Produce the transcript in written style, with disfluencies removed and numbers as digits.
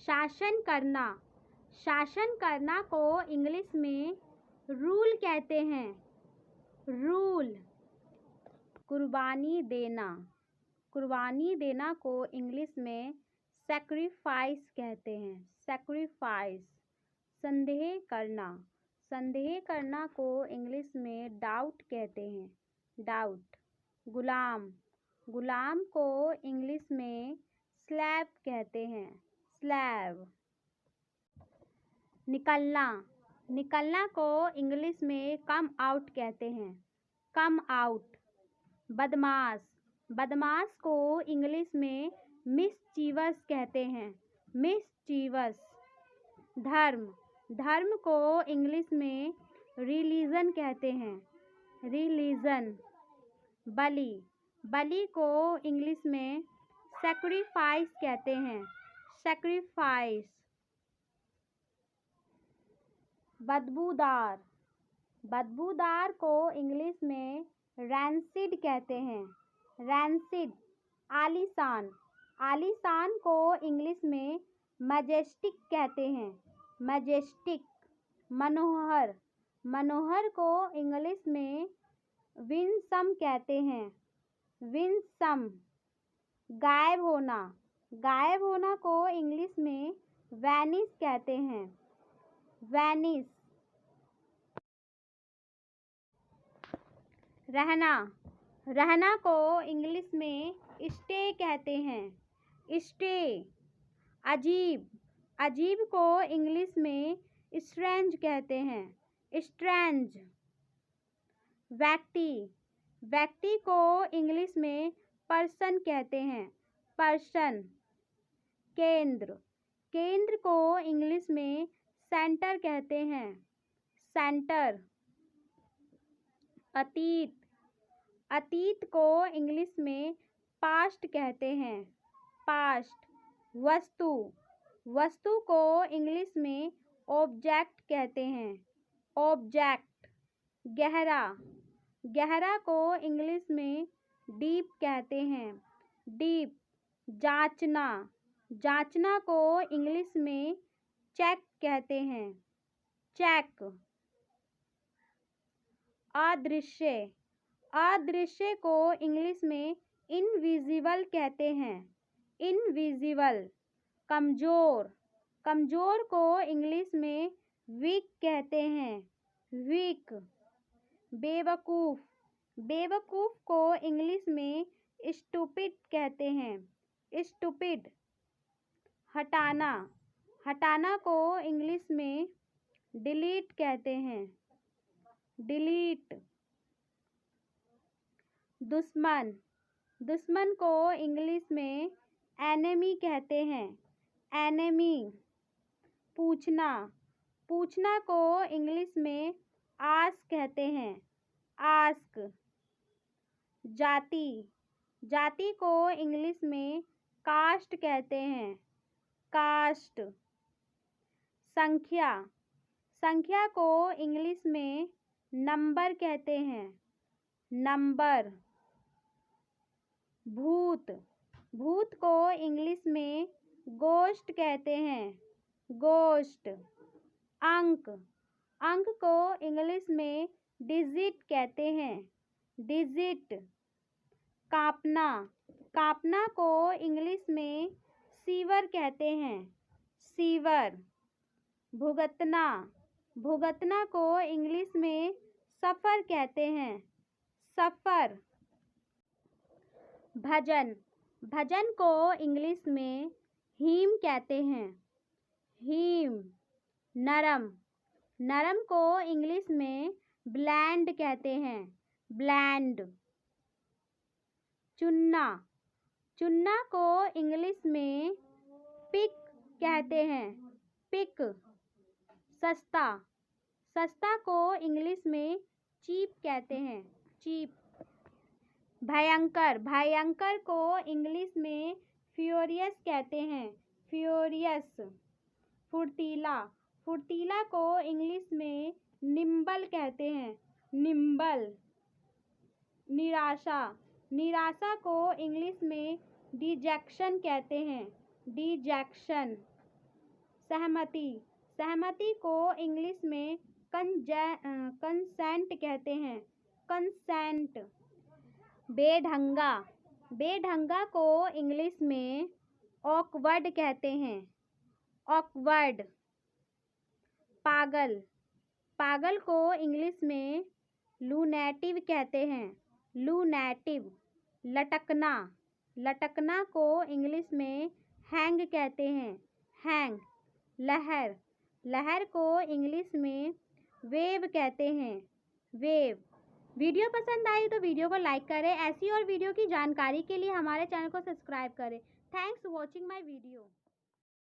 शासन करना, शासन करना को इंग्लिश में रूल कहते हैं, रूल। कुर्बानी देना, कुर्बानी देना को इंग्लिश में सैक्रिफाइस कहते हैं, सैक्रिफाइस। संदेह करना, संदेह करना को इंग्लिश में डाउट कहते हैं, डाउट। गुलाम, गुलाम को इंग्लिश में स्लेव कहते हैं, स्लेव। निकलना, निकलना को इंग्लिश में कम आउट कहते हैं, कम आउट। बदमाश, बदमाश को इंग्लिश में मिसचीवस कहते हैं, मिसचीवस। धर्म, धर्म को इंग्लिश में रिलीजन कहते हैं, रिलीजन। बलि, बलि को इंग्लिश में सैक्रिफाइस कहते हैं, सैक्रिफाइस। बदबूदार, बदबूदार को इंग्लिश में रैंसिड कहते हैं, रैंसिड। आलीशान, आलीशान को इंग्लिश में मैजेस्टिक कहते हैं, मैजेस्टिक। मनोहर, मनोहर को इंग्लिश में विनसम कहते हैं, विनसम। गायब होना, गायब होना को इंग्लिश में वैनिश कहते हैं, वैनिश। रहना, रहना को इंग्लिश में स्टे कहते हैं, स्टे। अजीब, अजीब को इंग्लिश में स्ट्रेंज कहते हैं, स्ट्रेंज। व्यक्ति, व्यक्ति को इंग्लिश में पर्सन कहते हैं, पर्सन। केंद्र, केंद्र को इंग्लिश में सेंटर कहते हैं, सेंटर। अतीत, अतीत को इंग्लिश में पास्ट कहते हैं, पास्ट। वस्तु, वस्तु को इंग्लिश में ऑब्जेक्ट कहते हैं, ऑब्जेक्ट। गहरा, गहरा को इंग्लिश में डीप कहते हैं, डीप। जांचना, जांचना को इंग्लिश में चेक कहते हैं, चेक। अदृश्य, अदृश्य को इंग्लिश में इनविजिबल कहते हैं, इनविजिबल। कमज़ोर, कमज़ोर को इंग्लिश में वीक कहते हैं, वीक। बेवकूफ़, बेवकूफ़ को इंग्लिश में स्टूपिड कहते हैं, स्टूपिड। हटाना, हटाना को इंग्लिश में डिलीट कहते हैं, डिलीट। दुश्मन, दुश्मन को इंग्लिश में एनिमी कहते हैं, एनिमी। पूछना, पूछना को इंग्लिश में आस्क कहते हैं, आस्क। जाति, जाति को इंग्लिश में कास्ट कहते हैं, कास्ट। संख्या, संख्या को इंग्लिश में नंबर कहते हैं, नंबर। भूत, भूत को इंग्लिश में गोस्ट कहते हैं, गोस्ट। अंक, अंक को इंग्लिश में डिजिट कहते हैं, डिजिट। कांपना, कांपना को इंग्लिश में सीवर कहते हैं, सीवर। भुगतना, भुगतना को इंग्लिश में सफ़र कहते हैं, सफ़र। भजन, भजन को इंग्लिश में हीम कहते हैं, हीम। नरम, नरम को इंग्लिश में ब्लैंड कहते हैं, ब्लैंड। चुनना, चुनना को इंग्लिश में पिक कहते हैं, पिक। सस्ता, सस्ता को इंग्लिश में चीप कहते हैं, चीप। भयंकर, भयंकर को इंग्लिश में फ्यूरियस कहते हैं, फ्यूरियस। फुर्तीला, फुर्तीला को इंग्लिश में निम्बल कहते हैं, निम्बल। निराशा, निराशा को इंग्लिश में डिजेक्शन कहते हैं, डिजेक्शन। सहमति, सहमति को इंग्लिश में कंसेंट कहते हैं, कंसेंट। बेढंगा, बेढंगा को इंग्लिश में ऑकवर्ड कहते हैं, ऑकवर्ड। पागल, पागल को इंग्लिश में लूनैटिव कहते हैं, लूनैटिव। लटकना, लटकना को इंग्लिश में हैंग कहते हैं, हैंग। लहर, लहर को इंग्लिश में वेव कहते हैं, वेव। वीडियो पसंद आई तो वीडियो को लाइक करें। ऐसी और वीडियो की जानकारी के लिए हमारे चैनल को सब्सक्राइब करें। Thanks for watching my video.